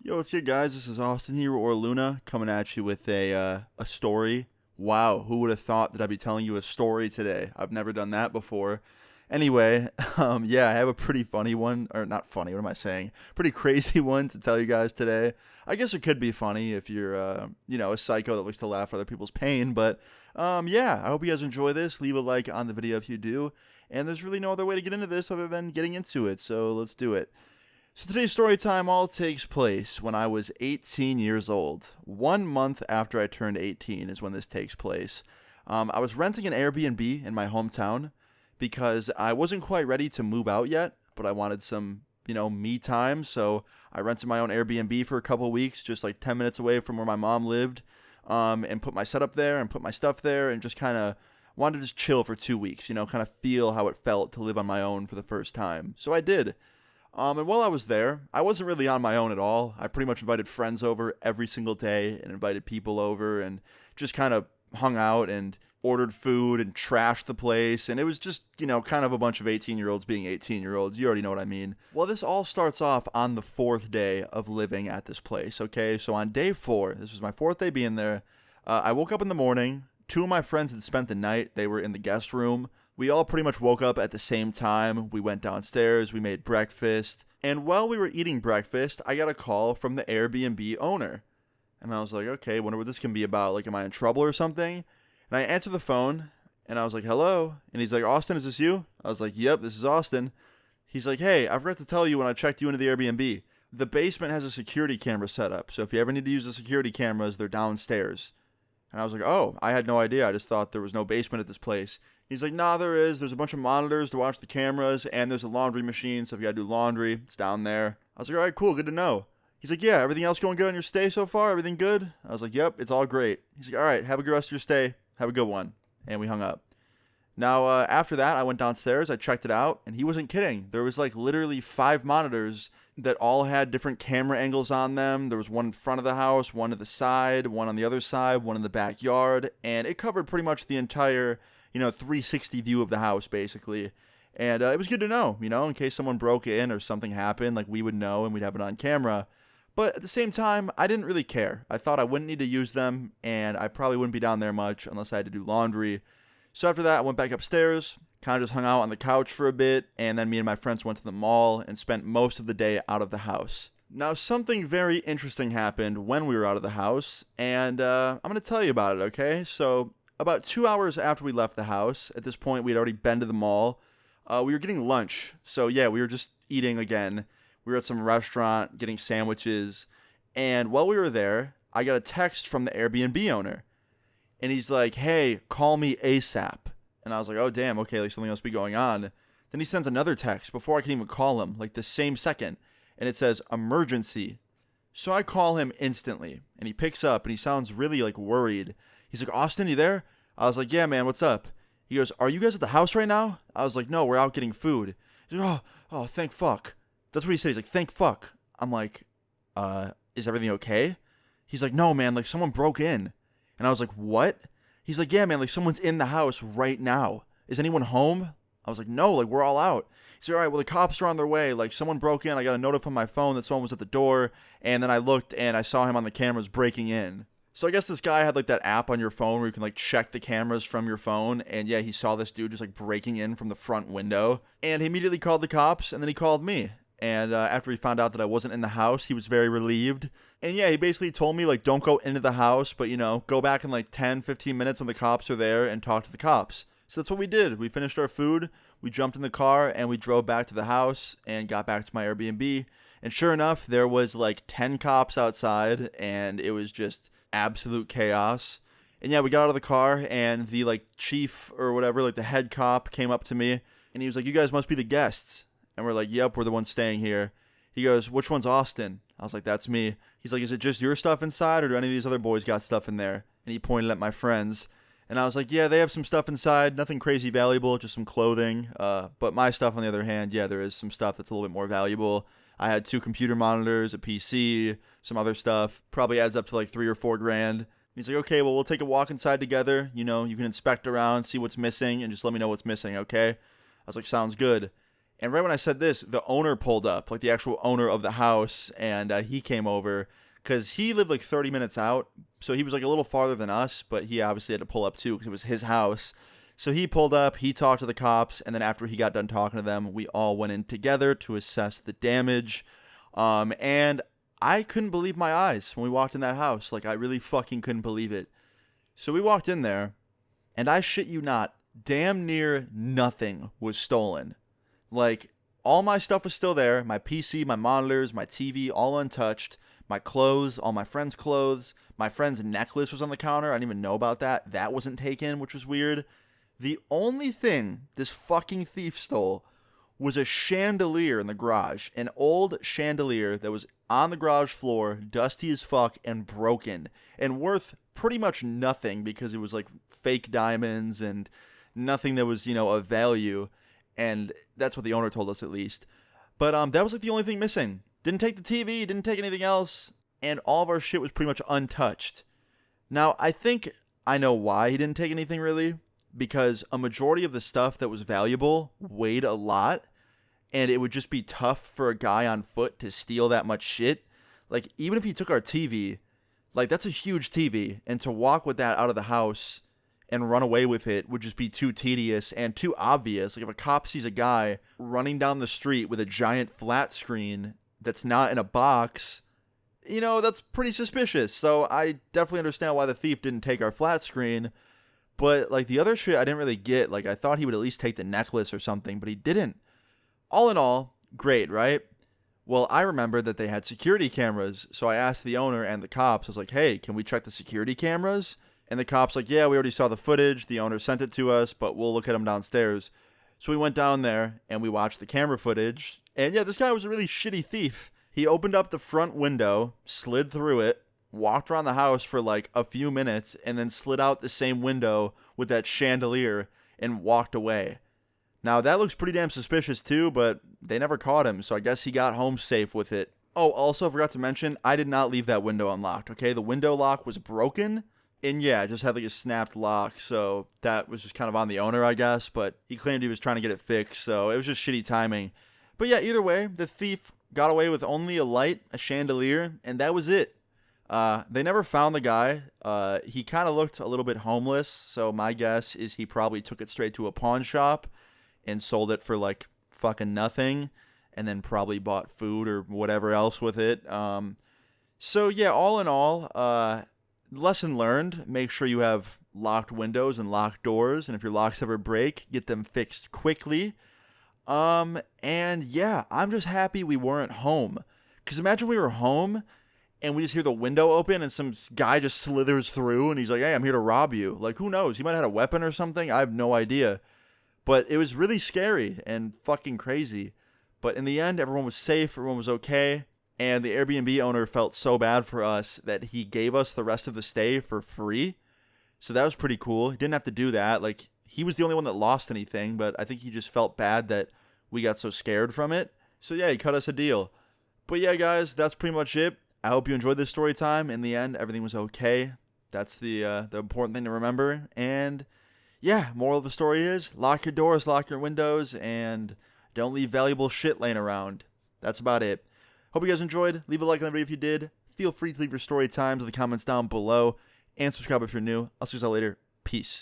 Yo, what's good, guys? This is Austin here, or Luna, coming at you with a story. Wow, who would have thought that I'd be telling you a story today? I've never done that before. Anyway, yeah, I have a pretty funny one, or not funny, what am I saying? Pretty crazy one to tell you guys today. I guess it could be funny if you're, a psycho that likes to laugh at other people's pain, but, yeah, I hope you guys enjoy this. Leave a like on the video if you do, and there's really no other way to get into this other than getting into it, so let's do it. So today's story time all takes place when I was 18 years old. 1 month after I turned 18 is when this takes place. I was renting an Airbnb in my hometown because I wasn't quite ready to move out yet, but I wanted some, me time. So I rented my own Airbnb for a couple weeks, just like 10 minutes away from where my mom lived, and put my setup there and put my stuff there and just kind of wanted to just chill for 2 weeks, kind of feel how it felt to live on my own for the first time. So I did. And while I was there, I wasn't really on my own at all. I pretty much invited friends over every single day and invited people over and just kind of hung out and ordered food and trashed the place. And it was just, kind of a bunch of 18-year-olds being 18-year-olds. You already know what I mean. Well, this all starts off on the 4th day of living at this place, okay? So on day 4, this was my 4th day being there, I woke up in the morning. 2 of my friends had spent the night. They were in the guest room. We all pretty much woke up at the same time. We went downstairs, we made breakfast, and while we were eating breakfast, I got a call from the Airbnb owner. And I was like, okay, wonder what this can be about. Like, am I in trouble or something? And I answered the phone, and I was like, hello? And he's like, Austin, is this you? I was like, yep, this is Austin. He's like, hey, I forgot to tell you when I checked you into the Airbnb. The basement has a security camera set up, so if you ever need to use the security cameras, they're downstairs. And I was like, oh, I had no idea. I just thought there was no basement at this place. He's like, nah, there is. There's a bunch of monitors to watch the cameras, and there's a laundry machine, so if you gotta do laundry, it's down there. I was like, all right, cool, good to know. He's like, yeah, everything else going good on your stay so far? Everything good? I was like, yep, it's all great. He's like, all right, have a good rest of your stay. Have a good one. And we hung up. Now, after that, I went downstairs, I checked it out, and he wasn't kidding. There was like literally 5 monitors that all had different camera angles on them. There was one in front of the house, one to the side, one on the other side, one in the backyard, and it covered pretty much the entire 360 view of the house, basically. And it was good to know, in case someone broke in or something happened, like we would know and we'd have it on camera. But at the same time, I didn't really care. I thought I wouldn't need to use them, and I probably wouldn't be down there much unless I had to do laundry. So after that, I went back upstairs, kind of just hung out on the couch for a bit, and then me and my friends went to the mall and spent most of the day out of the house. Now, something very interesting happened when we were out of the house, and I'm going to tell you about it, okay? So about 2 hours after we left the house, at this point we had already been to the mall, we were getting lunch. So yeah, we were just eating again. We were at some restaurant getting sandwiches, and while we were there, I got a text from the Airbnb owner, and he's like, hey, call me ASAP. And I was like, oh damn, okay, like something else be going on. Then he sends another text before I can even call him, like the same second, and it says emergency. So I call him instantly, and he picks up, and he sounds really like worried. He's like, Austin, you there? I was like, yeah, man, what's up? He goes, are you guys at the house right now? I was like, no, we're out getting food. He's like, oh, thank fuck. That's what he said. He's like, thank fuck. I'm like, is everything okay? He's like, no, man, like someone broke in. And I was like, what? He's like, yeah, man, like someone's in the house right now. Is anyone home? I was like, no, like we're all out. He's like, all right, well, the cops are on their way. Like someone broke in. I got a note from my phone that someone was at the door. And then I looked and I saw him on the cameras breaking in. So I guess this guy had like that app on your phone where you can like check the cameras from your phone. And yeah, he saw this dude just like breaking in from the front window. And he immediately called the cops, and then he called me. And after he found out that I wasn't in the house, he was very relieved. And yeah, he basically told me like, don't go into the house, but go back in like 10, 15 minutes when the cops are there and talk to the cops. So that's what we did. We finished our food, we jumped in the car, and we drove back to the house and got back to my Airbnb. And sure enough, there was like 10 cops outside, and it was just absolute chaos. And yeah, we got out of the car, and the like chief or whatever, like the head cop came up to me, and he was like, you guys must be the guests. And we're like, yep, we're the ones staying here. He goes, which one's Austin? I was like, that's me. He's like, is it just your stuff inside, or do any of these other boys got stuff in there? And he pointed at my friends. And I was like, yeah, they have some stuff inside. Nothing crazy valuable, just some clothing. But my stuff, on the other hand, yeah, there is some stuff that's a little bit more valuable. I had 2 computer monitors, a PC, some other stuff. Probably adds up to like $3 or $4 grand. He's like, okay, well, we'll take a walk inside together. You can inspect around, see what's missing, and just let me know what's missing, okay? I was like, sounds good. And right when I said this, the owner pulled up, like the actual owner of the house, and he came over because he lived like 30 minutes out. So he was like a little farther than us, but he obviously had to pull up too because it was his house. So he pulled up, he talked to the cops, and then after he got done talking to them, we all went in together to assess the damage. And I couldn't believe my eyes when we walked in that house. Like, I really fucking couldn't believe it. So we walked in there, and I shit you not, damn near nothing was stolen. Like, all my stuff was still there. My PC, my monitors, my TV, all untouched. My clothes, all my friends' clothes. My friend's necklace was on the counter. I didn't even know about that. That wasn't taken, which was weird. The only thing this fucking thief stole was a chandelier in the garage. An old chandelier that was on the garage floor, dusty as fuck, and broken. And worth pretty much nothing because it was like fake diamonds and nothing that was, of value. And that's what the owner told us at least. But that was like the only thing missing. Didn't take the TV, didn't take anything else. And all of our shit was pretty much untouched. Now, I think I know why he didn't take anything really. Because a majority of the stuff that was valuable weighed a lot, and it would just be tough for a guy on foot to steal that much shit. Like, even if he took our TV, like, that's a huge TV, and to walk with that out of the house and run away with it would just be too tedious and too obvious. Like, if a cop sees a guy running down the street with a giant flat screen that's not in a box, that's pretty suspicious. So I definitely understand why the thief didn't take our flat screen. But, like, the other shit I didn't really get. Like, I thought he would at least take the necklace or something, but he didn't. All in all, great, right? Well, I remembered that they had security cameras, so I asked the owner and the cops. I was like, hey, can we check the security cameras? And the cops like, yeah, we already saw the footage. The owner sent it to us, but we'll look at them downstairs. So we went down there, and we watched the camera footage. And, yeah, this guy was a really shitty thief. He opened up the front window, slid through it, walked around the house for like a few minutes, and then slid out the same window with that chandelier and walked away. Now, that looks pretty damn suspicious too, but they never caught him, so I guess he got home safe with it. Oh, also, I forgot to mention, I did not leave that window unlocked, okay? The window lock was broken, and yeah, it just had like a snapped lock, so that was just kind of on the owner, I guess, but he claimed he was trying to get it fixed, so it was just shitty timing. But yeah, either way, the thief got away with only a light, a chandelier, and that was it. They never found the guy. He kind of looked a little bit homeless, so my guess is he probably took it straight to a pawn shop and sold it for like fucking nothing, and then probably bought food or whatever else with it. So yeah, all in all, lesson learned, make sure you have locked windows and locked doors, and if your locks ever break, get them fixed quickly. And yeah, I'm just happy we weren't home, because imagine we were home and we just hear the window open and some guy just slithers through and he's like, hey, I'm here to rob you. Like, who knows? He might have had a weapon or something. I have no idea. But it was really scary and fucking crazy. But in the end, everyone was safe. Everyone was okay. And the Airbnb owner felt so bad for us that he gave us the rest of the stay for free. So that was pretty cool. He didn't have to do that. Like, he was the only one that lost anything, but I think he just felt bad that we got so scared from it. So yeah, he cut us a deal. But yeah, guys, that's pretty much it. I hope you enjoyed this story time. In the end, everything was okay. That's the important thing to remember. And yeah, moral of the story is lock your doors, lock your windows, and don't leave valuable shit laying around. That's about it. Hope you guys enjoyed. Leave a like on the video if you did. Feel free to leave your story times in the comments down below. And subscribe if you're new. I'll see you all later. Peace.